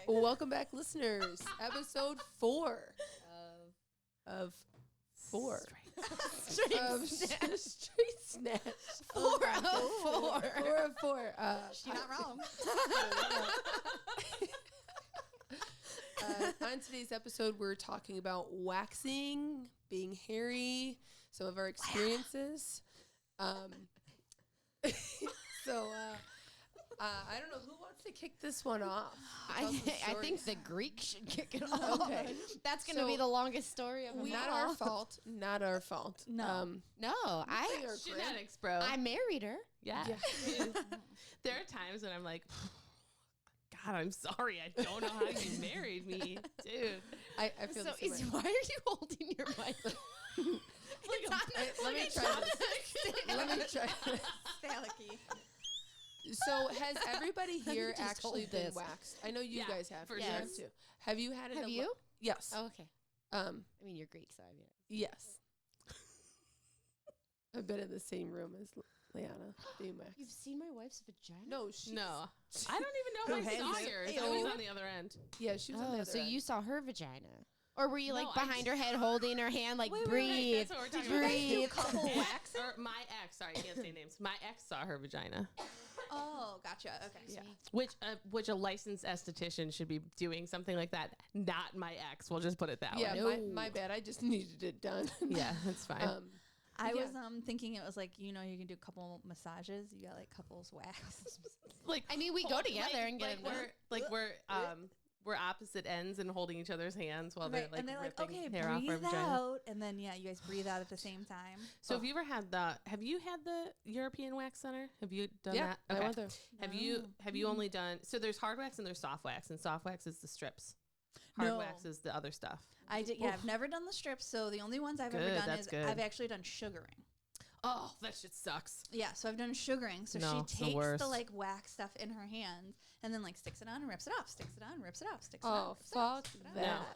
Welcome back, listeners. Episode 4 of 4. Straight Snatch. 4 of 4. 4 of 4. She's not wrong. On today's episode, we're talking about waxing, being hairy, some of our experiences. I don't know who wants to kick this one off. I think the Greek should kick it off. Okay. That's going to be the longest story of them Not all. our fault. Not our fault. No. They are Genetics, bro. I married her. Yeah. There are times when I'm like, God, I'm sorry. I don't know how you married me, dude. I feel So, the same way. why are you holding your mic? Let me try this. Let me try this. Stalicky. So has everybody here just actually hold been this. waxed? I know you Yeah, guys have. for You sure. have too. Have you had it? Have you? Yes. Oh, okay. I mean, you're Greek, so I mean. Yes. I've been in the same room as Liana being waxed. You've seen my wife's vagina? No, she. No. I don't even know if I saw yours. I was on the other end. Yeah, she was on the Oh, other so end. you saw her vagina. Or were you No, like I behind just- her head holding her hand like Wait, breathe? that's what we're talking about. breathe. couple waxing? Or my ex, sorry, I can't say names. My ex saw her vagina, Oh, gotcha. Okay. Yeah. which a licensed esthetician should be doing something like that. Not my ex. We'll just put it that Yeah, way. my bad. I just needed it done. Yeah, that's fine. I Yeah. was thinking it was like, you can do a couple massages. You got like couples wax. like I mean, we go together and get like it we're opposite ends and holding each other's hands while Right, they're and they're like, ripping okay, hair off our breathe vagina. out, and then you guys breathe out at the same time. So have you ever had have you had the European Wax Center? Have you done Yeah, that? I went there. Have No. you only done, so there's hard wax and there's soft wax, and soft wax is the strips. Hard No. wax is the other stuff. I did. Yeah, I've never done the strips. So the only ones I've ever Good, done that's is good. I've actually done sugaring. Oh, that shit sucks. Yeah, so I've done sugaring. So No, it's the she takes worst. the like wax stuff in her hand and then like sticks it on and rips it off, sticks it on, rips it off, sticks it on. Oh, rips it off, fuck sticks it on. that. No.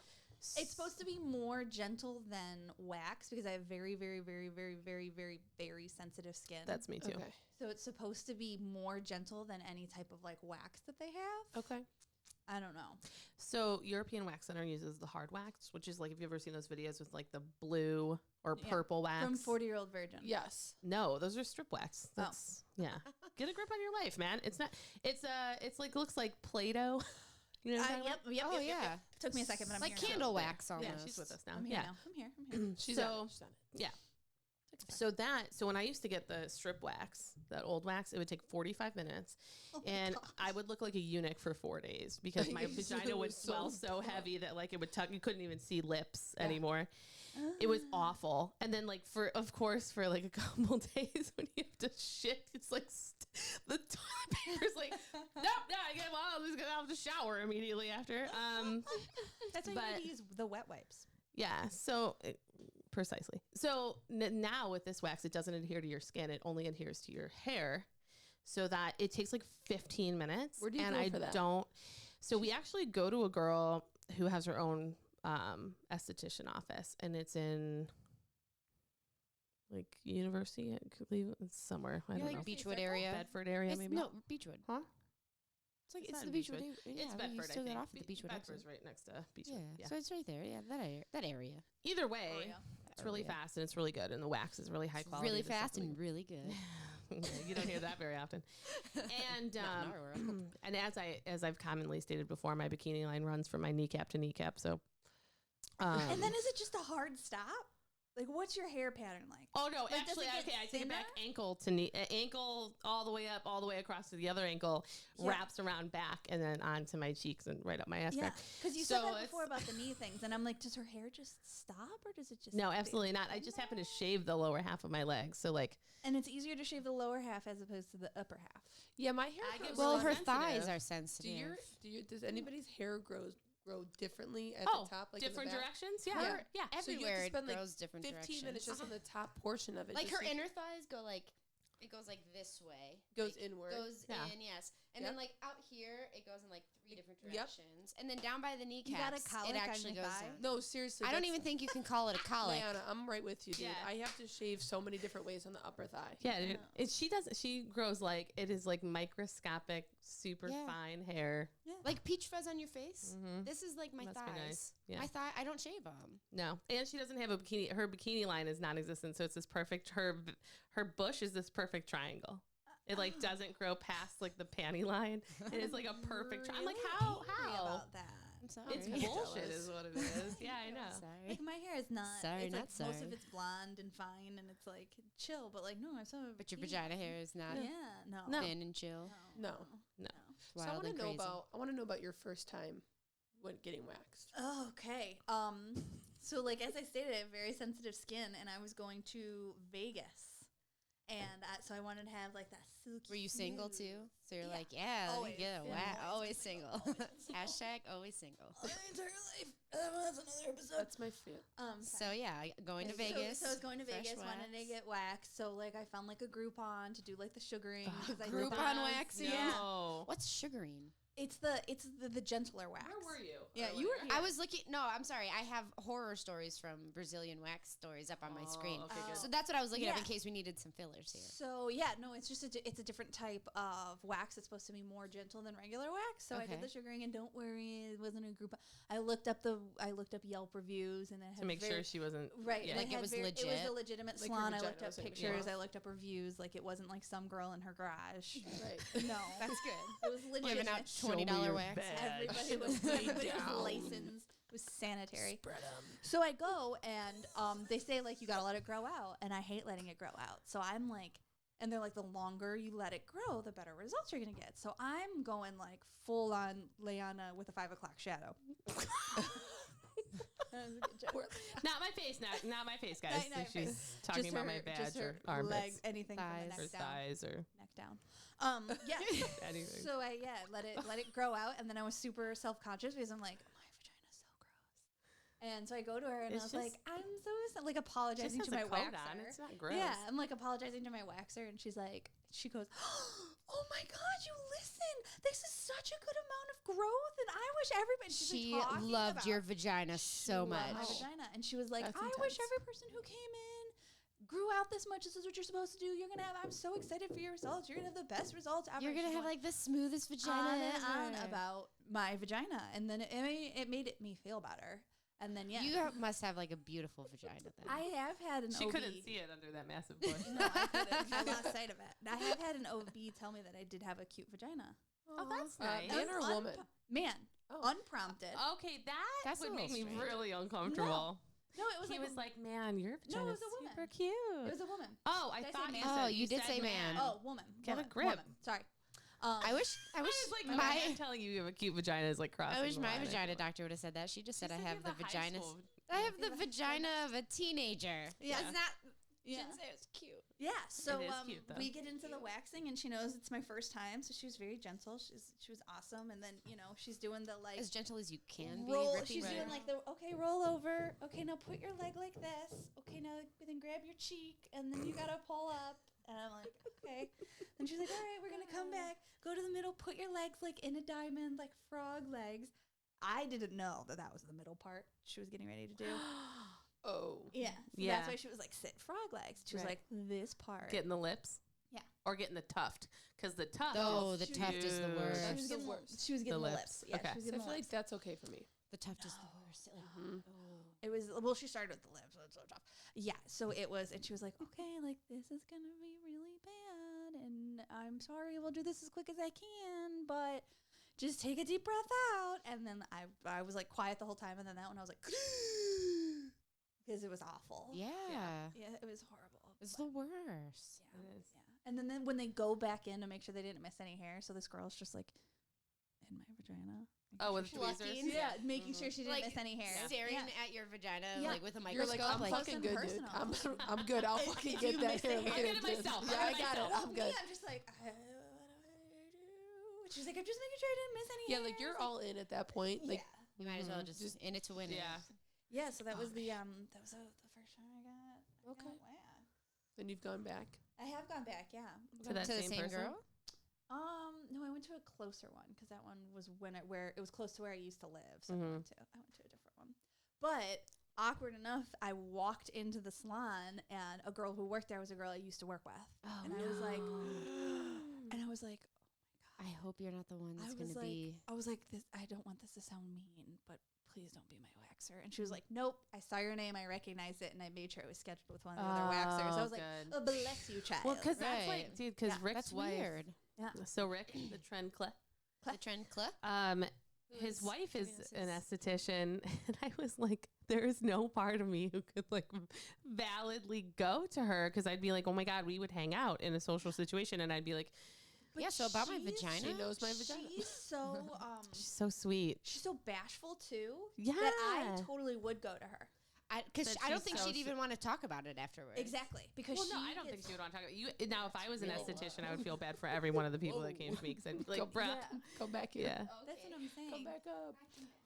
It's supposed to be more gentle than wax because I have very, very, very, very, very, very, very sensitive skin. That's me too. Okay. So it's supposed to be more gentle than any type of like wax that they have. Okay. I don't know. So European Wax Center uses the hard wax, which is like, have you ever seen those videos with like the blue or Yeah. purple wax? From 40-Year-Old Virgin. Yes. No, those are strip wax. Oh. That's yeah. Get a grip on your life, man. It's not. It's like looks like Play-Doh. You know what I'm talking Yep, about? yep, Oh, yep, yep, yeah. yep. Took me a second, but I'm like here candle now. wax almost. Yeah, she's with us now. I'm here Yeah. now. I'm here. I'm here. She's So- on it. She's on it. Yeah. So when I used to get the strip wax, that old wax, it would take 45 minutes, Oh my and gosh. I would look like a eunuch for 4 days because my vagina would swell so heavy that like it would tuck. You couldn't even see lips anymore. It was awful. And then like for like a couple days when you have to shit, it's like the toilet paper's like, nope, I'll just get out of the shower immediately after. That's why you but- need to use the wet wipes. Yeah, so precisely. So now with this wax, it doesn't adhere to your skin. It only adheres to your hair, so that it takes like 15 minutes. Where do you and go I for that? don't. So we actually go to a girl who has her own esthetician office, and it's in like University, I believe it's somewhere. I Yeah, don't like know. Beechwood area. Bedford area, It's- maybe. No, Beechwood. Huh? It's like It's it's not the in Beechwood. Beechwood. Yeah, It's we Bedford, still I get think. off at the Beechwood Bedford's exit. right next to Yeah. Beechwood. Yeah. So it's right there. Yeah, that area. Either way, Oh, yeah. it's really Area. fast and it's really good, and the wax is really high quality. Really The stuff fast we- and really good. Yeah, you don't hear that very often. And Not in our world. and as I've commonly stated before, my bikini line runs from my kneecap to kneecap. So, And then is it just a hard stop? Like, what's your hair pattern like? oh no, Like, does actually, it get okay, I take it back. thinner? Ankle to knee, ankle all the way up, all the way across to the other ankle, Yeah. wraps around back, and then onto my cheeks and right up my ass Yeah, crack. because you So said that it's- before about the knee things, and I'm like, does her hair just stop, or does it just? No, stay absolutely not. I in just happen to there? shave the lower half of my legs, so like And it's easier to shave the lower half as opposed to the upper half. Yeah, my hair. I get grows Well, really her like- thighs sensitive. are sensitive. does anybody's hair grow differently at oh, the top, like in the different back? directions. Yeah, Yeah. yeah. So you have Everywhere to it spend, like, grows different 15 directions. minutes just on the top portion of it. Like just her inner thighs go like it goes like this way. goes like, inward. Goes Yeah. in, yes. And Yep. then like out here, it goes in like 3 different Yep. directions. And then down by the got a kneecaps, colic it on actually your goes thigh? down. No, seriously. I don't that's- even think you can call it a colic. Leanna, I'm right with you, dude. Yeah. I have to shave so many different ways on the upper thigh. Yeah, dude. She grows like, it is like microscopic, super Yeah. fine hair. Like peach fuzz on your face. Mhm. This is like my Must be thighs. nice. Yeah. My thigh, I don't shave them. No, and she doesn't have a bikini. Her bikini line is non-existent, so it's this perfect. Her bush is this perfect triangle. It like doesn't grow past like the panty line. It is like a perfect. I'm like, how? Angry about that? I'm sorry. It's I'm bullshit, jealous. is what it is. Yeah, I know. Sorry. Like my hair is not. Sorry, it's not like most sorry. of it's blonde and fine, and it's like chill. But like no, I'm so. But your vagina hair is not Yeah, no, No. thin and chill. No. No. It's So I wild want to and know crazy. about. I want to know about your first time when getting waxed. Okay. So like as I stated, I have very sensitive skin, and I was going to Vegas, and so I wanted to have like that silky. Were you single smooth- too? So you're Yeah. like, yeah, let me Always. get a Yeah, wax. always Always single. single. Always single. Hashtag always single. My entire life. That's another episode. That's my favorite. So yeah, going to Vegas. So I was going to fresh Vegas, wanted to wax. get waxed. So like I found like a Groupon to do like the sugaring. 'cause I did Groupon that. waxing? Yeah. No. What's sugaring? It's the gentler wax. Where were you? Yeah, you were earlier? here. I was looking. No, I'm sorry. I have horror stories from Brazilian wax stories up on my screen. Okay, good. So that's what I was looking at in Yeah. case we needed some fillers here. So yeah, no, it's just it's a different type of wax. It's supposed to be more gentle than regular wax. So I Okay. did the sugaring, and don't worry, it wasn't a group. I looked up Yelp reviews, and it had to make very- sure she wasn't Right, Yeah. and Like it it had was It was a legit? legitimate Like her salon. I vagina looked up was in the pictures. glass. I looked up reviews. Like it wasn't like some girl in her garage. Right. No, That's good. it was legitimate. Giving out Show me $20 your wax. badge. Everybody was Lay everybody was down. licensed. It was sanitary. Spread 'em. So I go and they say like you gotta let it grow out, and I hate letting it grow out. So I'm like, and they're like, the longer you let it grow, the better results you're gonna get. So I'm going like full on Leanna with a 5 o'clock shadow. That was a good joke. not my face, not my face, guys. Not your She's face. talking Just about her- my badge just or her armpits legs, anything Thighs. from or the neck down. thighs or Neck down. Yeah. anything. So I let it grow out, and then I was super self conscious because I'm like, my vagina's so gross. And so I go to her and It's I was just- like, I'm so like Just apologizing has to a my coat waxer. on. It's not gross. Yeah, I'm like apologizing to my waxer, and she goes, oh my god, you listen! This is such a good amount of growth, and I wish everybody. She's She like, talking loved about your vagina so loved much. my vagina, and she was like, That's I wish intense. every person who came in grew out this much. This is what you're supposed to do. You're gonna have. I'm so excited for your results. You're gonna have the best results ever. You're gonna She's have going like the smoothest vagina on and on ever. about my vagina, and then it made me feel better. And then yeah, You must have like a beautiful vagina then. I have had an She OB. couldn't see it under that massive bush. No, I couldn't. I lost sight of it. I have had an OB tell me that I did have a cute vagina. Oh, that's Man nice. or woman? Man, Oh. unprompted. Okay, That's a would make little me strange. really uncomfortable. No, it was He like was like, "Man, your No, vagina it was a woman. super cute." it was a woman. Oh, I Did I say thought man? you Oh, said you did say man. Oh, woman. Get a woman, grip. Woman. Sorry. I wish I was like, my my telling you you have a cute vagina is like crossing. I wish the my line. vagina doctor would have said that. She just said I said have you the a high vagina. school- I have the You have a vagina of a teenager. Yeah. It's not. Yeah. Didn't say it was cute. Yeah. So It is cute, though. we get into the waxing, and she knows it's my first time, so she was very gentle. She was awesome, and then she's doing the like As gentle as you can roll. be. She's doing like the roll over. Okay, now put your leg like this. Okay, now then grab your cheek, and then you gotta pull up. And I'm like, okay. And she's like, all right, we're gonna come back. Go to the middle. Put your legs like in a diamond, like frog legs. I didn't know that was the middle part she was getting ready to do. Oh. Yeah. So Yeah. that's why she was like, sit frog legs. She was Right. like, this part. Getting the lips. Yeah. Or getting the tuft, because the tuft. Oh, the is tuft is the huge. worst. She That's was the getting worst. She was getting the lips. lips. Yeah, Okay. she was So I getting feel the like lips. that's okay for me. The tuft is the worst. Like, Mhm. It was she started with the lips, so it's so tough. Yeah, so it was, and she was like, okay, like this is gonna be really bad, and I'm sorry, we'll do this as quick as I can, but just take a deep breath out. And then I was like quiet the whole time, and then that one I was like, because it was awful. yeah. Yeah, it was horrible. It's but the worst. yeah, It is. yeah. And then when they go back in to make sure they didn't miss any hair, so this girl's just like in my vagina. Oh, with making sure tweezers? she- yeah, making sure she didn't Like, miss any hair. Staring Yeah. at your vagina Yeah. like with a You're microscope. like, I'm like, fucking and good, dude. personal. I'm good. I'll If fucking you get that miss a hair. hair- Look I'll at get it this. myself. Yeah, I'll I get it got it. myself. I'm good. Yeah, I'm just like, what do I do? She's like, I'm just making sure I didn't miss any Yeah, hair. like you're all in at that point. Like, you might as well Mhm. just, Just- in it to win it. Yeah. Yeah, so that was the first time I got Okay. waxed. then you've gone back. I have gone back, yeah. To that To the same same person? girl? No, I went to a closer one because that one was where it was close to where I used to live. So I went to a different one. But awkward enough, I walked into the salon and a girl who worked there was a girl I used to work with, and I was like, I hope you're not the one that's going to be. I was like, this. I don't want this to sound mean, but please don't be my waxer. And she was like, nope. I saw your name. I recognized it, and I made sure it was scheduled with one of the other waxers. I was like, oh, bless you, child. Well, because that's Right. like, dude, because Yeah, Rick's That's wife. weird. yeah. So Rick, the trend clip. The trend clip. His wife is giving us an his- esthetician, and I was like, there is no part of me who could like validly go to her because I'd be like, oh my god, we would hang out in a social situation, and I'd be like, But Yeah, so about my she's- vagina? She knows my vagina. She's so she's so sweet. she's so bashful too. Yeah. That I totally would go to her. Because But I don't she's think so she'd even want to talk about it afterwards. Exactly. Because Well, she no, I don't think gets- she would want to talk about you. Now, if I was an esthetician, I would feel bad for every one of the people that came to me because I'd be like, bruh. Yeah. Come back here. Yeah. That's what I'm saying. Come back up.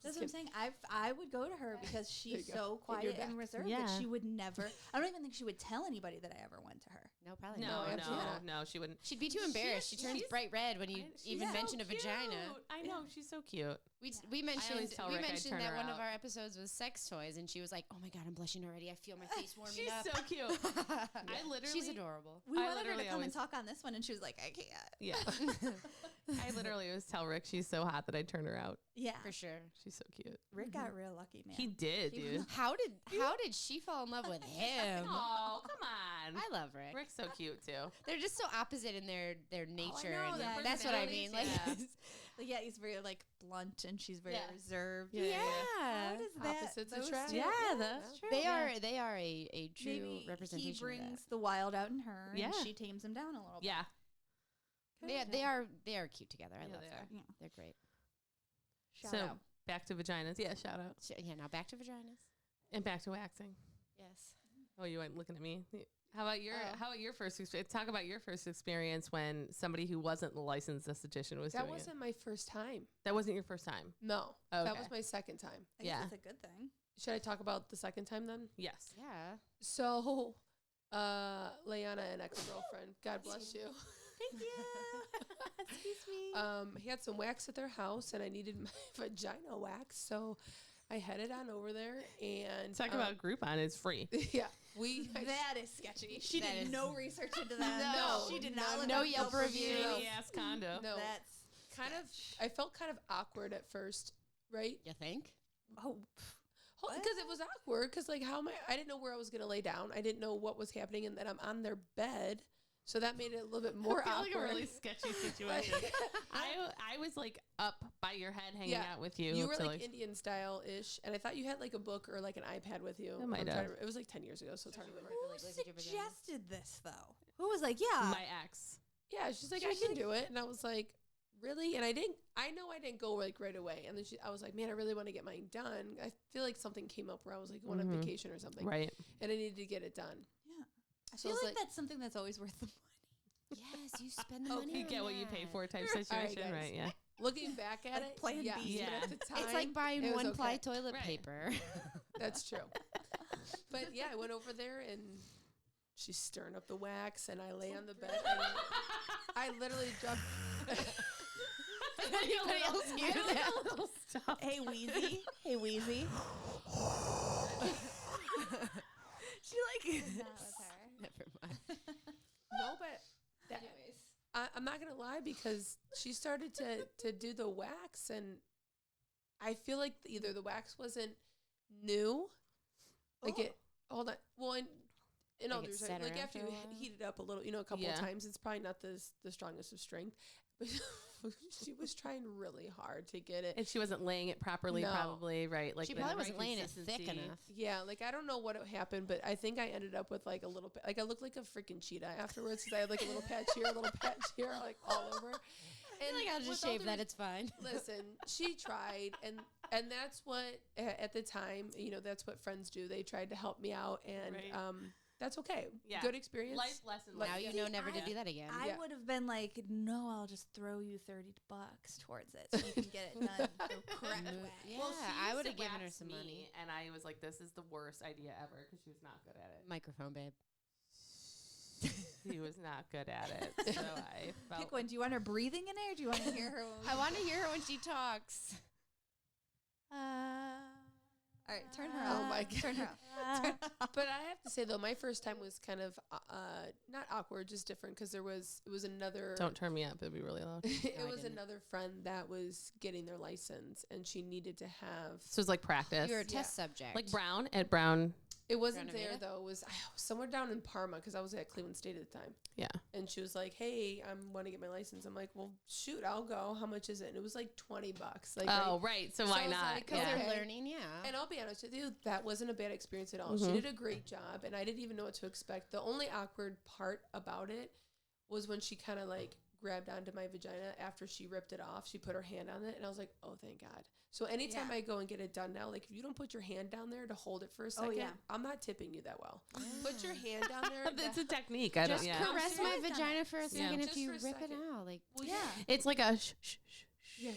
That's what I'm saying. I would go to her because she's you go. so In your quiet and back. reserved Yeah. that she would never. I don't even think she would tell anybody that I ever went to her. No, probably No, not. absolutely not. no, she wouldn't. She'd be too embarrassed. She turns she's- bright red when you She's even so mention a vagina. cute. I know, she's so cute. We mentioned always tell Rick I'd turn that her one of out. our episodes was sex toys, and she was like, "Oh my god, I'm blushing already. I feel my face warming She's up." so cute. I literally, She's adorable. We I wanted her to literally come always- and talk on this one, and she was like, I can't. yeah. I literally always tell Rick she's so hot that I'd turn her out. Yeah. For sure. She's so cute. Rick got real lucky, man. He did, He dude. How did she fall in love with him? Oh, come on. I love Rick. Rick's so cute too. They're just so opposite in their nature. know, and their that's what I mean. Like, personalities, Like, yeah, he's very like blunt, and she's very Yeah. reserved. Yeah. How does that? Opposites those attract. two- Yeah, that's true. they Yeah. are a true Maybe representation. he of that. brings the wild out in her, Yeah. and she tames him down a little bit. Yeah. They are cute together. I Yeah, love they them. are. Yeah. They're great. Shout So out. back to vaginas. Yeah, shout out. Yeah. Now back to vaginas. And back to waxing. Yes. Oh, you weren't looking at me. How about your Oh. How about your first experience? Talk about your first experience when somebody who wasn't the licensed esthetician was That doing wasn't my first time. it. That wasn't your first time. No, Okay. that was my second time. I guess yeah. it's a good thing. Should I talk about the second time then? Yes. Yeah. So, Leanna, an ex-girlfriend, God bless you. Thank you. Excuse me. He had some wax at their house, and I needed my vagina wax, so I headed on over there and Talk about Groupon. It's free. yeah. We That is sketchy. She That did is- no research into that. No, she did no, not. look no up Yelp reviews. Shady ass condo. no That's kind of. I felt kind of awkward at first, right? You think? oh, Because it was awkward. Because like, how am I? I didn't know where I was gonna lay down. I didn't know what was happening, and then I'm on their bed, so that made it a little bit more I feel awkward. like a really sketchy situation. I was like up by your head hanging Yeah. out with you. You were so, like Indian style ish, and I thought you had like a book or like an iPad with you. I might I'm trying have. to- It was like 10 years ago, so it's hard to remember. who like, look at your vagina. suggested this though? Who was like, yeah, my ex. Yeah, she's like, She I was can like- do it, and I was like, really? And I didn't. I know I didn't go like right away, and then I was like, man, I really want to get mine done. I feel like something came up where I was like going on Mhm. vacation or something, Right. and I needed to get it done. yeah. I So feel it's like, like- that's something that's always worth the money. Yes, you spend the Oh, money. You on get what you pay that. for type All right, situation, guys. right? Yeah. Looking back at Like it, Plan yeah, B. but Yeah. at the time, It's like buying it was one-ply okay. toilet Right. paper. That's true. But yeah, I went over there and she's stirring up the wax, and I lay on the bed. And I literally jumped. Anybody else hear that? Stop. Hey Wheezy, hey Wheezy. She like that was her. Never mind. No, but that, I'm not gonna lie, because she started to do the wax, and I feel like either the wax wasn't new, like it. Hold on. Well, in all Like due it respect, set her like after after you a while? heat it up a little, a couple Yeah. of times, it's probably not the strongest of strength. But she was trying really hard to get it. And she wasn't laying it properly, No. probably, right? Like She the probably right wasn't laying it thick consistency. enough. Yeah, like I don't know what happened, but I think I ended up with like a little bit, like I looked like a freaking cheetah afterwards because I had like a little patch here, a little patch here, like all over. And like, I'll with just all shave due that. It's fine. Listen, she tried, and that's what at the time, that's what friends do. They tried to help me out, and Right. That's okay. Yeah. Good experience. Life lesson. Like- Now learned. you know See, never to I- do that again. I Yeah. would have been like, no, I'll just throw you $30 towards it so you can get it done the correct way. Yeah, Well, she I used would to have given her wax some me, money. and I was like, "This is the worst idea ever," because she was not good at it. Microphone, babe. He was not good at it. So I felt Pick one. Do you want her breathing in it, or do you want to hear her? I want to hear her when she talks. All right, turn her Oh off. my God. Turn her off. But I have to say though, my first time was kind of not awkward, just different because it was another. Don't turn me up. It'd be really loud. It No, I was didn't. another friend that was getting their license, and she needed to have. So it's like practice. You're a test subject. Like Brown at Brown. It wasn't there Renovata? though. It was somewhere down in Parma because I was at Cleveland State at the time. Yeah. And she was like, "Hey, I want to get my license." I'm like, "Well, shoot, I'll go. How much is it?" And it was like $20. Like, Oh, right. So So why I was not? like, because yeah. they're Okay. learning, yeah. And I'll be honest with you, that wasn't a bad experience at all. She Mhm. did a great job, and I didn't even know what to expect. The only awkward part about it was when she kind of like grabbed onto my vagina after she ripped it off. She put her hand on it, and I was like, "Oh, thank God." So anytime Yeah. I go and get it done now, like if you don't put your hand down there to hold it for a second, yeah. I'm not tipping you that well. Put your hand down there. It's a to- technique. I don't. Just Yeah. I'm Caress my serious. vagina for a Yeah. second Just if you for a rip it second. out. Like, well, Yeah. It's like a shh, shh, shh. yeah,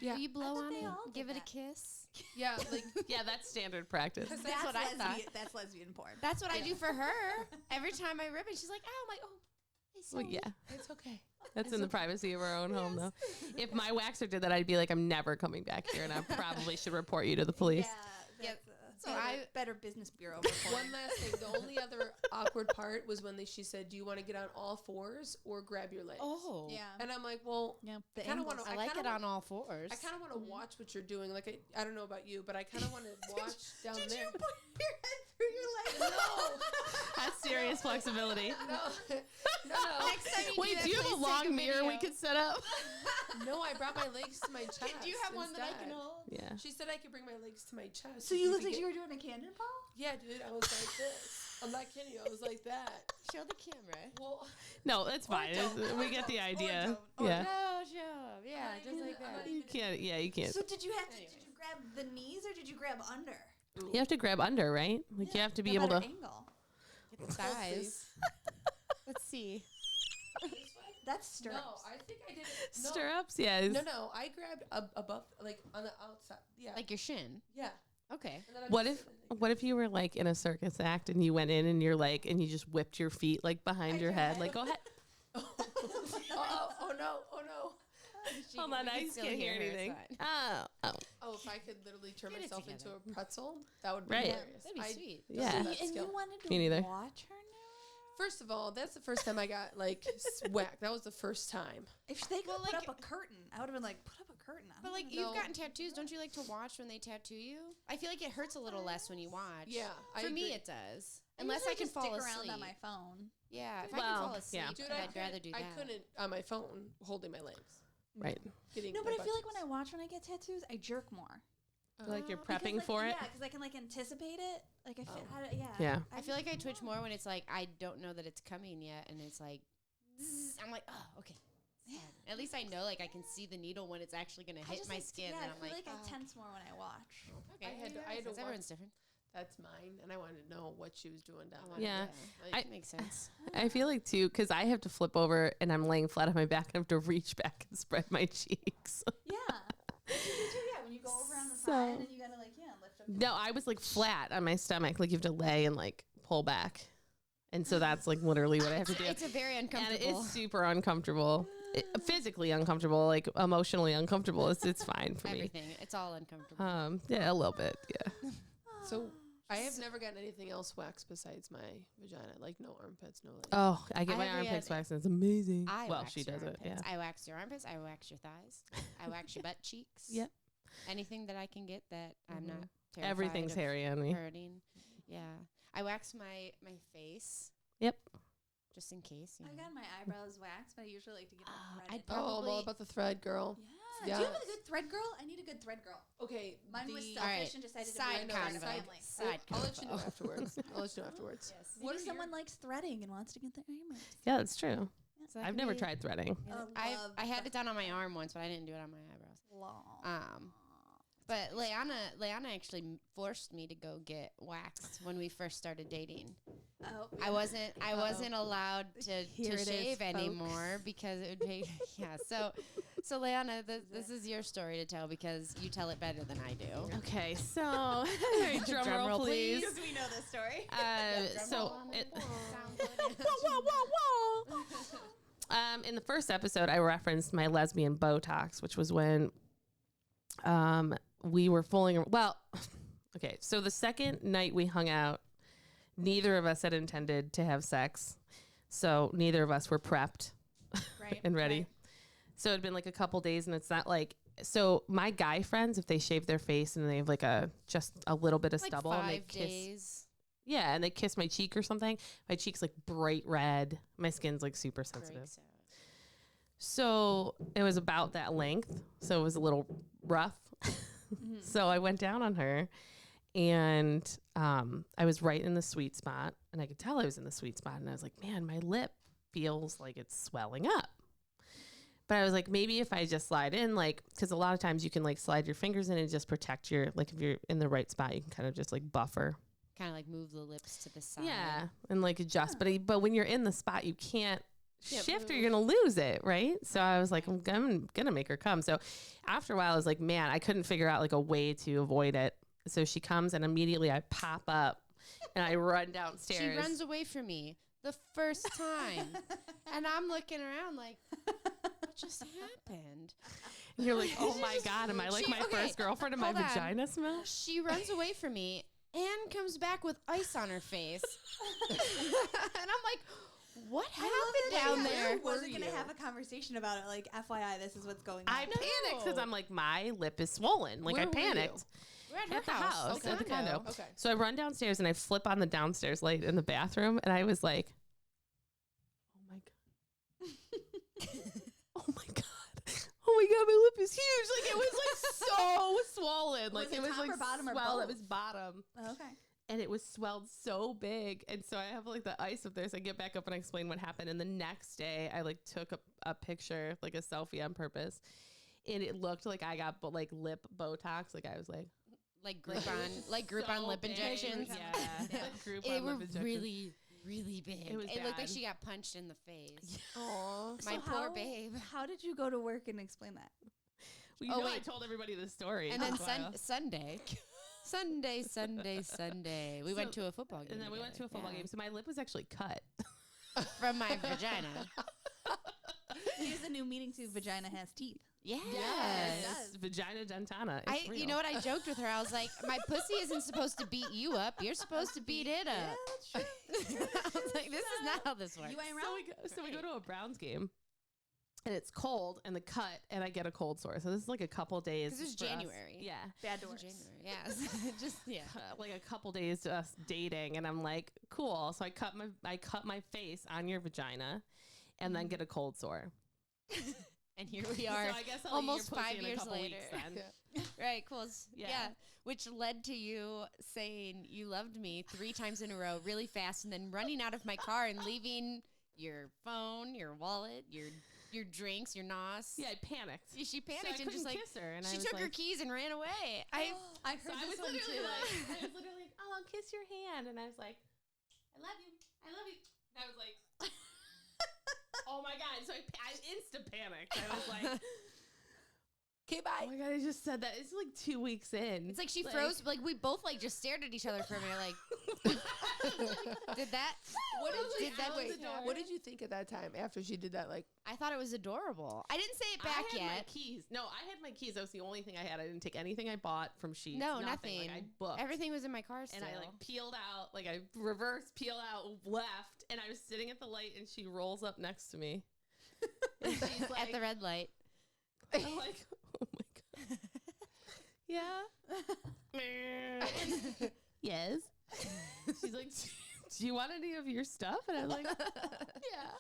Yeah. will you blow thought on they it? all did Give it a that. kiss. yeah, like Yeah, that's standard practice. That's what I thought. That's lesbian porn. That's what I Yeah. do for her. Every time I rip it, she's like, "Oh, I'm like, oh, it's Well, so yeah, it's okay. that's It's in the okay. privacy of our own home, though. If my waxer did that, I'd be like, I'm never coming back here, and I probably should report you to the police. Yeah. Yep. That's So better business bureau One reporting. last thing. The only other awkward part was when she said, "Do you want to get on all fours or grab your legs?" Oh, Yeah. And I'm like, "Well, Yeah. I kind of want to. I like it on all fours. I kind of want to watch what you're doing. Like I don't know about you, but I kind of want to watch down Did there. you put your head through your legs? No, That's serious flexibility. no, no, Next time you Wait, that, do you have a please take long mirror we video. could set up? no. I brought my legs to my chest. Do you have one that I can instead. hold? Yeah. She said I could bring my legs to my chest. So if you could looked like get- you were doing a cannonball? Yeah, dude. I was like this. I'm not kidding you. I was like that. Show the camera. Well, No, that's fine. don't. We get the idea. don't. Or Yeah. No, show. Yeah, not just even- like I'm not that. You can't. Yeah, you can't. So did you have to? Anyways. Did you grab the knees or did you grab under? You have to grab under, right? Like you have to be The able to. better angle. Get the thighs. Let's see. That's stirrups. no, I think I did it. No, Stirrups, yeah. no. I grabbed above, like on the outside. Yeah, Like your shin. yeah. Okay. And then I'm What just if sitting like what if you were like in a circus act and you went in and you're like and you just whipped your feet like behind your head? Like go ahead. oh no. Hold on, I can't hear anything. Oh, oh. Oh, if I could literally turn Get it myself into together. a pretzel, that would be Right. hilarious. That'd be I sweet. don't Yeah. have And that you skill. wanted to Me neither. watch her now? First of all, that's the first time I got like whacked. That was the first time. If they could Well, put like- up a curtain, I would have been like, put up a curtain. I But don't like wanna you've No. gotten tattoos, don't you like to watch when they tattoo you? I feel like it hurts a little less when you watch. Yeah, I For me agree. it does. I Unless I usually can just fall stick asleep. around on my phone. Yeah, if I Well, can fall asleep, yeah. Dude, I'd rather do that. I couldn't on my phone holding my legs. Right. Getting No, my but I butt feel like cheeks. when I watch when I get tattoos, I jerk more. Like you're Oh. Because, prepping like, for it. Yeah, because I can like anticipate it. Like I feel, Oh. yeah. Yeah. I feel like I twitch more when it's like I don't know that it's coming yet, and it's like zzz, I'm like, oh, okay. Yeah. At least I know, like I can see the needle when it's actually gonna I hit just my like, skin, yeah, and I I'm feel like, I oh, tense more when I watch. okay. I had to- yeah, I had to makes sense. Everyone's watch- different. That's mine, and I wanted to know what she was doing down I there. wanna- Yeah. Like, That makes sense. I feel like too, because I have to flip over and I'm laying flat on my back and I have to reach back and spread my cheeks. Yeah. You do too, yeah. When you go over on the So- side and you gotta like lift up. No, I was like flat on my stomach. Like you have to lay and like pull back. And so that's like literally what I have to do. It's a very And uncomfortable. it's super uncomfortable. Physically uncomfortable, like emotionally uncomfortable. It's fine for me. Everything. It's all uncomfortable. Yeah, a little bit. Yeah. So I have never gotten anything else waxed besides my vagina, like no armpits, no legs. Oh, I get I my have armpits had- waxed and it's amazing. I Well, wax she your does it. Yeah. armpits. I wax your armpits. I wax your thighs. I wax your butt cheeks. Yep. Anything that I can get that I'm not Mhm. terrified Everything's of hairy on me. hurting. Yeah. I wax my face. Yep. Just in case. You I've know. gotten my eyebrows waxed, but I usually like to get them I'd threaded. Oh, I'm all probably- about the thread, girl. Yeah. Do you have a Yes. good thread girl? I need a good thread girl. Okay, Mine was the- selfish Alright, and decided to side be part of the convo. family. Side I'll let you know convo. afterwards. I'll let you know afterwards. Yes. What Maybe are someone your- likes threading and wants to get their eyebrows. Yeah, that's true. So that I've can never be- tried threading. Yeah, I I love had that. it done on my arm once, but I didn't do it on my eyebrows. Long. But But Leanna actually forced me to go get waxed when we first started dating. Oh, I wasn't allowed to Here it is, shave folks. anymore because it would make So Leanna, this is your story to tell because you tell it better than I do. Okay, so drum Drum roll, roll, please. Because we know this story. So in the first episode, I referenced my lesbian Botox, which was when we were fooling. Well, okay, so the second night we hung out, neither of us had intended to have sex, so neither of us were prepped Right. and ready. Right. So it'd been like a couple days, and it's not like. So my guy friends, if they shave their face and they have like just a little bit of like stubble, and they 5 kiss. days. Yeah, and they kiss my cheek or something. My cheek's like bright red. My skin's like super sensitive. Breaks out. So it was about that length. So it was a little rough. So I went down on her, and I was right in the sweet spot, and I could tell I was in the sweet spot. And I was like, man, my lip feels like it's swelling up. But I was like, maybe if I just slide in, like, because a lot of times you can like slide your fingers in and just protect your, like if you're in the right spot, you can kind of just like buffer. Kind of like move the lips to the side. Yeah, and like adjust. But when you're in the spot, you can't Can't shift or move. you're gonna lose it, right? So I was like, I'm gonna make her come. So after a while, I was like, man, I couldn't figure out like a way to avoid it. So she comes, and immediately I pop up and I run downstairs. She runs away from me the first time, and I'm looking around like, what just happened? And you're like, oh my god, am I like my first girlfriend? And my hold on. vagina smell? She runs away from me and comes back with ice on her face, and I'm like, what happened down there? Wasn't gonna have a conversation about it. Like, FYI, this is what's going on. I panicked because I'm like, my lip is swollen. Like Where I were you? panicked. We're at At the her house, Okay. at the condo. Okay. So I run downstairs and I flip on the downstairs light in the bathroom, and I was like, oh my god. Oh my god. Oh my god, my lip is huge. Like it was like so swollen. Like Was it it was top like or bottom or swelled. It both? was bottom. Okay. And it was swelled so big. And so I have like the ice up there. So I get back up and I explain what happened. And the next day I like took a picture, like a selfie on purpose. And it looked like I got like lip Botox. Like I was like, Like Groupon so lip big. injections. Yeah. Yeah. Like Groupon It lip were injections. really big. It was It looked like bad. she got punched in the face. Aw. My poor babe. How did you go to work and explain that? Well, you Oh, know, I wait. told everybody the story. And then That's why. Sunday, we went to a football game. And then we went to a together. football game. So my lip was actually cut. From my vagina. Here's the new meaning to vagina has teeth. Yes. does. Vagina dentana. It's You real. know what? I joked with her. I was like, my pussy isn't supposed to beat you up. You're supposed to beat it up. that's true. I was like, this is not how this works. You ain't So wrong. we go to a Browns game, and it's cold, and the cut, and I get a cold sore. So this is like a couple days. Because it's for us. January. Yeah. Bad It's in doors. January. Yes. Just yeah. Like a couple days to us dating, and I'm like, cool. So I cut my face on your vagina, and then get a cold sore. And here we are. So I guess I'll almost eat your pussy 5 in a years couple later. weeks then. Right, cool. Yeah. Yeah. Which led to you saying you loved me 3 times in a row really fast, and then running out of my car and leaving your phone, your wallet, your drinks, your NOS. Yeah, I panicked. She So panicked I and just couldn't like kiss her, and I she was took her like- keys and ran away. I I heard So I this was one literally too. like, I was literally like, oh, I'll kiss your hand, and I was like, I love you, I love you. And I was like, oh my god! So I insta panicked. I was like, Okay, oh bye. my god! I just said that. It's like 2 weeks in. it's like she froze. Like we both like just stared at each other for a minute. Like, did that? What was did like you think? out Wait, the door. what did you think at that time after she did that? Like, I thought it was adorable. I didn't say it back I had my yet. keys. No, I had my keys. That was the only thing I had. I didn't take anything I bought from Sheets. No, nothing. nothing. Like, I booked. Everything was in my car still. And I like peeled out, like I reversed, peel out, left, and I was sitting at the light, and she rolls up next to me. And she's like, at the red light. I'm like, oh my god. Yeah. Yes. She's like, do you want any of your stuff? And I'm like, yeah.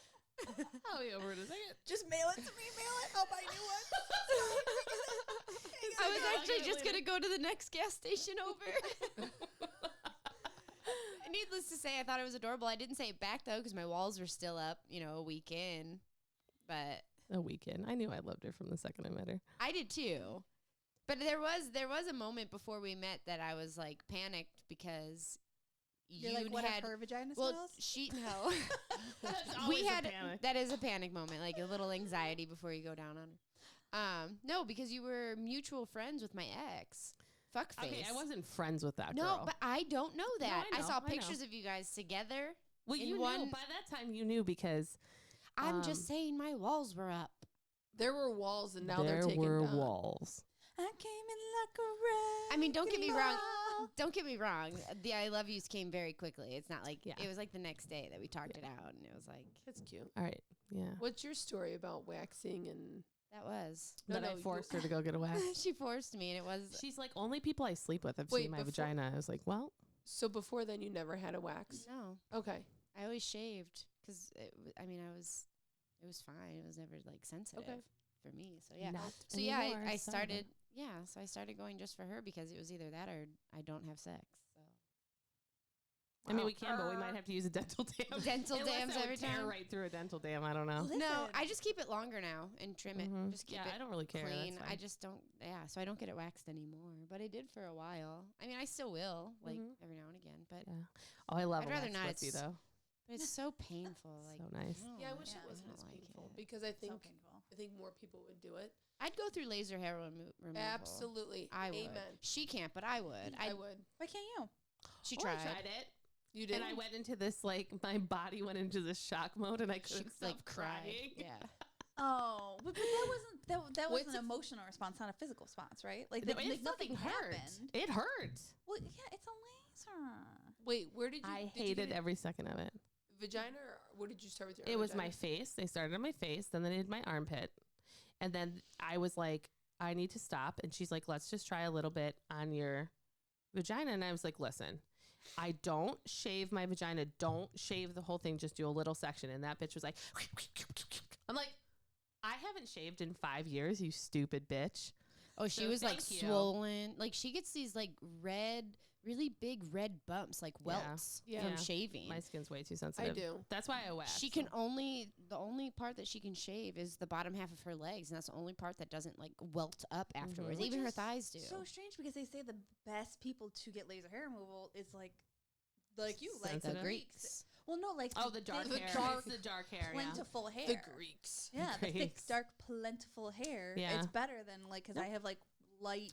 I'll be over in a second. Just mail it to me. Mail it. I'll buy new ones. I was I'll actually get it just later. gonna go to the next gas station over. Needless to say, I thought it was adorable. I didn't say it back though, because my walls were still up, a week in. But A weekend. I knew I loved her from the second I met her. I did too. But there was a moment before we met that I was like panicked because You're you like, what had if her vagina well smells? she no That's we always a had panic. that is a panic moment, like a little anxiety before you go down on her. No, because you were mutual friends with my ex. Fuckface. Okay, I wasn't friends with that No, girl. but I don't know that. I I, know, saw I know. pictures of you guys together. well, in you knew. one- By that time, you knew because I'm Um, just saying my walls were up. There were walls, and now they're there taken were down. walls. I came in like a wreck. I mean, don't get me wrong. ball. Don't get me wrong. The I love yous came very quickly. It's not like Yeah. it was like the next day that we talked it out, and it was like That's cute. All right. Yeah. What's your story about waxing and? that was. No, That no, I you- forced her to go get a wax. She forced me, and it was. She's like, only people I sleep with have Wait, seen my before- vagina. I was like, well, So before then, you never had a wax. No, Okay. I always shaved because I mean, it was fine. It was never like sensitive for me. So yeah. not So yeah, anymore, I sorry. started. Yeah, so I started going just for her because it was either that or I don't have sex. So I mean, Wow. we can, but we might have to use a dental dam. Dental Unless dams I would every tear time? right through a dental dam. I don't know. Listen, no, I just keep it longer now and trim Mhm. it. Just keep Yeah, it I don't really care. That's clean. I fine. just don't. Yeah, so I don't get it waxed anymore. But I did for a while. I mean, I still will, like Mhm. every now and again. But Yeah. Oh, I love I'd a rather wax not. pussy, It's though. but it's so painful. Like So nice. Yeah, I wish Yeah, it wasn't I as don't like painful it. because I so think painful. more people would do it. I'd go through laser hair removal. Absolutely. I would. Amen. She can't, but I would. I would. Why can't you? She Well, tried. I tried it. You did. And I went into this, like, my body went into this shock mode and I She couldn't stop like cried. crying. Yeah. Oh, but that wasn't that was What's an a- emotional response, not a physical response, right? Like, No, like it nothing fucking hurt. happened. It hurt. Well, yeah, it's a laser. Wait, where did you? I did you hated get every second of it. it vagina, or where did you start with your? It was my vagina? face. They started on my face, then they did my armpit. And then I was like, I need to stop. And she's like, let's just try a little bit on your vagina. And I was like, listen, I don't shave my vagina. Don't shave the whole thing. Just do a little section. And that bitch was like, I'm like, I haven't shaved in 5 years, you stupid bitch. Oh, she So was like thank you. swollen. Like she gets these like red, really big red bumps, like Yeah. welts Yeah. from Yeah. shaving. My skin's way too I sensitive. do. That's why I wax. She can only the only part that she can shave is the bottom half of her legs, and that's the only part that doesn't like welt up afterwards. Mhm. Even her Which is thighs do. So strange because they say the best people to get laser hair removal is like you, like the Sensitive. Greeks. Well, no, like Oh, the dark thick, hair. dark, It's the dark hair. Yeah. plentiful hair. The Greeks. Yeah, the thick, Greeks. dark, plentiful hair. Yeah. It's better than like because I have like light,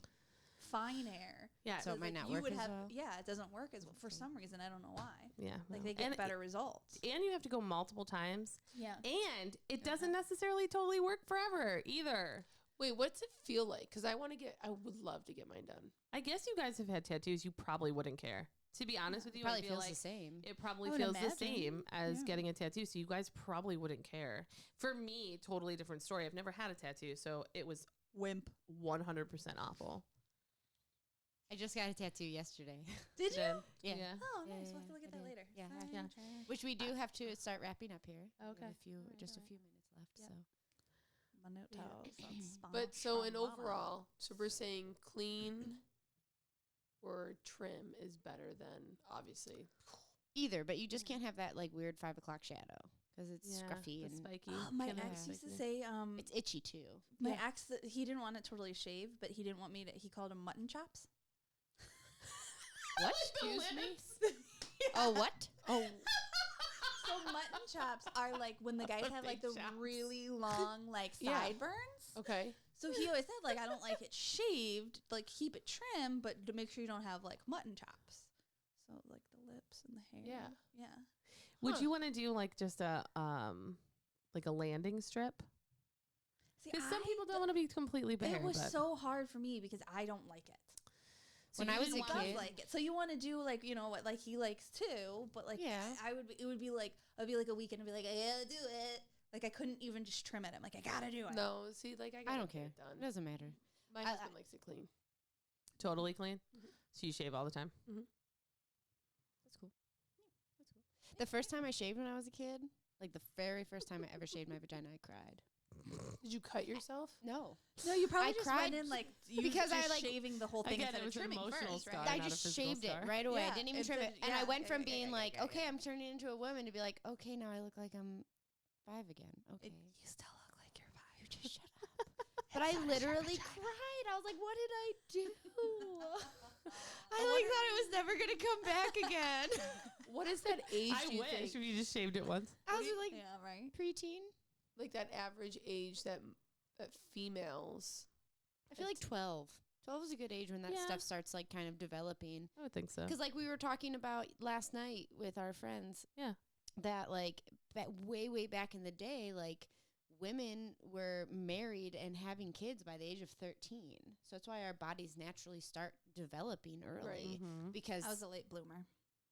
fine hair. Yeah. So it might like, not you work would as have, well? Yeah, it doesn't work as well for some reason. I don't know why. Yeah. Like no. they get And- better results. And you have to go multiple times. Yeah. And it doesn't necessarily totally work forever either. Wait, what's it feel like? Because I want to get. I would love to get mine done. I guess you guys have had tattoos. You probably wouldn't care. To be honest with you, Probably I feel feels like the same. it probably I would feels the imagine. same as Yeah. getting a tattoo. So you guys probably wouldn't care. For me, totally different story. I've never had a tattoo, so it was Wimp. 100% awful. I just got a tattoo yesterday. Did you? Yeah. Oh, Yeah, nice. yeah, We'll have to look I at that did. later. Yeah, yeah. Which we do have to start wrapping up here. We have Okay. just a Alright. few minutes left. Yep. So My note Yeah. towels. But so in overall, so we're saying clean or trim is better than obviously. either, but you just can't have that like weird 5 o'clock shadow because it's Yeah, scruffy the and spiky. my Can I ex have used to spiky? say, it's itchy too. my Yeah. ex, he didn't want it totally shaved, but he didn't want me to. He called them mutton chops. What? Excuse me? Oh, what? Oh, So mutton chops are like when the guys have like the Big chops. really long like Yeah. sideburns. okay. So he always said like I don't like it shaved, like keep it trim, but to make sure you don't have like mutton chops. So like the lips and the hair. Yeah. Yeah. Would Huh. you want to do like just a like a landing strip? See, Because some I people don't want to be completely bare. It was but so hard for me because I don't like it. So When you I was didn't a want- Does kid- like it. So you want to do like you know what like he likes too, but like Yeah. I would it would be like I'd be like a weekend and be like I gotta do it. Like I couldn't even just trim it. I'm like I gotta do it. No, see, like I, I gotta don't get care. it done. It doesn't matter. My I- husband likes it clean. totally clean. Mhm. So you shave all the time. That's cool. That's cool. The first time I shaved when I was a kid, like the very first time I ever shaved my vagina, I cried. Did you cut yourself? No. No, you probably I just cried went in like you because I, just like- shaving the whole thing Again, instead it of was an trimming emotional first, scar. right? I not a just physical shaved it scar. right away. I Yeah, didn't even and trim so- it. And I yeah, went from yeah, being yeah, like, yeah, okay, yeah. I'm turning into a woman to be like, okay, now I look like I'm 5 again. Okay. You still look like you're 5. You just shut up. But I literally cried. I was like, what did I do? I thought it was never going to come back again. What is that age? I do you wish think? you just shaved it once. I was like, Yeah, right. preteen. Like that average age that females. I feel like 12. 12 is a good age when that Yeah. stuff starts like kind of developing. I would think so. Because like we were talking about last night with our friends. Yeah. That like way back in the day, like women were married and having kids by the age of 13. So that's why our bodies naturally start developing early. Right. Mhm. Because I was a late bloomer.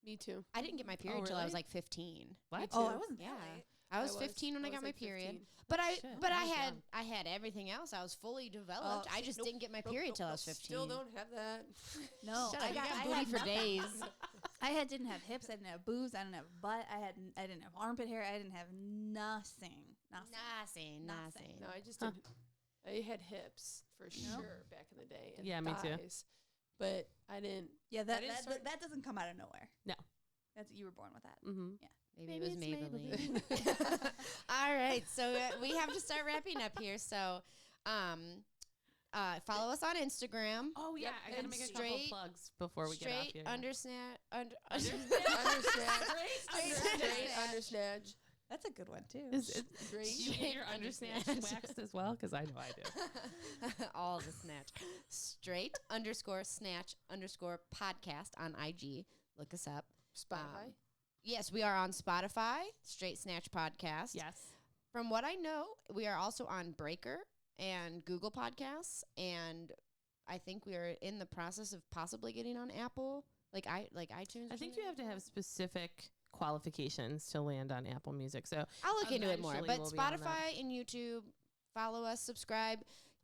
Me too. I didn't get my period till I was really? like 15. What? Oh, too. I wasn't Yeah. that late. I was 15 when I got my like period. 15. But Shit, I was had young. I had everything else. I was fully developed. I see, just nope, didn't get my Nope, period nope, till I nope. was 15. Still don't have that. No, Shut I up, you got got I booty had for nothing. days. didn't have hips. I didn't have boobs. I didn't have butt. I didn't have armpit hair. I didn't have nothing. Nothing. No, I just didn't. I had hips for sure back in the day. And Yeah, me too. thighs, But I didn't. Yeah, I that didn't start- that doesn't come out of nowhere. No. That's you were born with that. Mm-hmm. Maybe it was it's Maybelline. All right, so we have to start wrapping up here. So, follow us on Instagram. Oh yeah, Yep, I gotta and make a couple straight- plugs before we get off Straight here. Straight undersnatch. That's a good one too. Straight. You get your undersnatch waxed as well, because I know I do. All the snatch. Straight_snatch_podcast on IG. Look us up. Spotify. Yes, we are on Spotify, Straight Snatch Podcast. Yes. From what I know, we are also on Breaker and Google Podcasts, and I think we are in the process of possibly getting on Apple, like iTunes. I think you have to have specific qualifications to land on Apple Music. So I'll look into it more. eventually But we'll be on that. Spotify and YouTube, follow us, subscribe.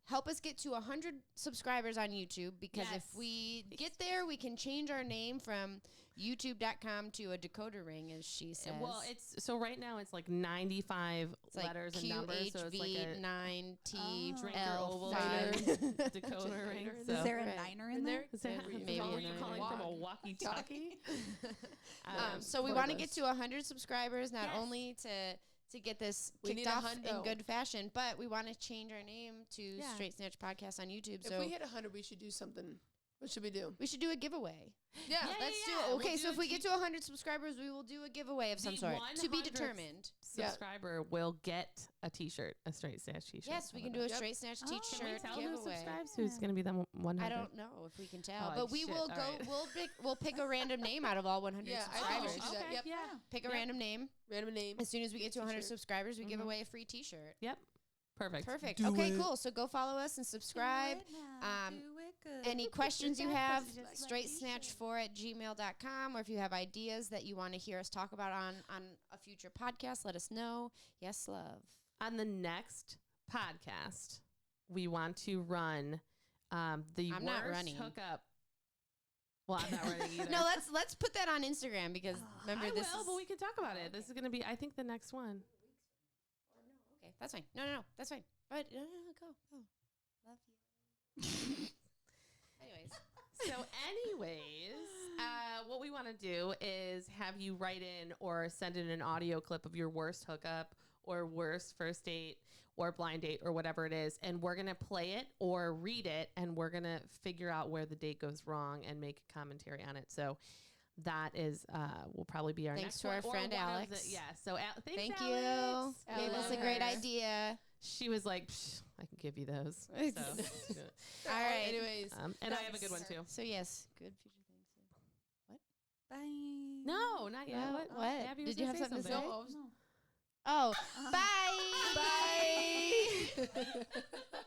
Help us get to 100 subscribers on YouTube, because Yes. if we get there, we can change our name from youtube.com to a decoder ring, as she says. well, it's so right now it's like 95 It's like letters and numbers. So it's like a QHV9TL5. drinker oval decoder ring. Is So. Is there a Right. niner in there? Is that, Maybe were a you niner. calling from a walkie-talkie? So we want to get to 100 subscribers, not Yes. only to get this We kicked need a off in hundo. good fashion, but we want to change our name to Yeah. Straight Snatch Podcast on YouTube. If So we hit 100, we should do something. What should we do? we should do a giveaway. Yeah. Yeah, Let's do yeah. it. We'll Okay, do so a if we get to 100 subscribers, we will do a giveaway of some The sort to be 100th determined. Yeah. Subscriber will get a T-shirt, a Straight Snatch T-shirt. Yes, we How can about do a Yep. Straight Snatch Oh. T-shirt that? Can we tell who giveaway. subscribes? Who's going to be the 100? I don't know if we can tell, Oh, but we shit. will All go. right. We'll pick a random name out of all 100 Yeah, I think we subscribers. should do that. Okay, Yep. yeah. Pick a Yep. random name. Random name. As soon as we get to 100 T-shirt. subscribers, we give Mhm. away a free T-shirt. Perfect. Perfect. Do Okay, it. cool. So go follow us and subscribe. Do it now. Um, Do it good. Any questions you have, Just like straightsnatch4@gmail.com, or if you have ideas that you want to hear us talk about on a future podcast, let us know. Yes, love. On the next podcast, we want to run the I'm worst not running. hookup. Well, I'm not running either. No, let's put that on Instagram, because remember I this will, is but we can talk about it. This is going to be, I think, the next one. okay. That's fine. No, that's fine. But go. Love you. Anyways, what we want to do is have you write in or send in an audio clip of your worst hookup or worst first date or blind date or whatever it is, and we're going to play it or read it, and we're going to figure out where the date goes wrong and make a commentary on it. So that is will probably be our Thanks next to our one, or friend one of Alex. the- so thanks, Thank Alex. you. Gave us a great Alex. idea. She was like, "Psh, I can give you those. So, All right. Anyways. and I have a good one too. So yes, good future things. Bye. No, not yet. No, what? Abby was Did you gonna have say something to say? No, Oh, Uh-huh. bye. Bye.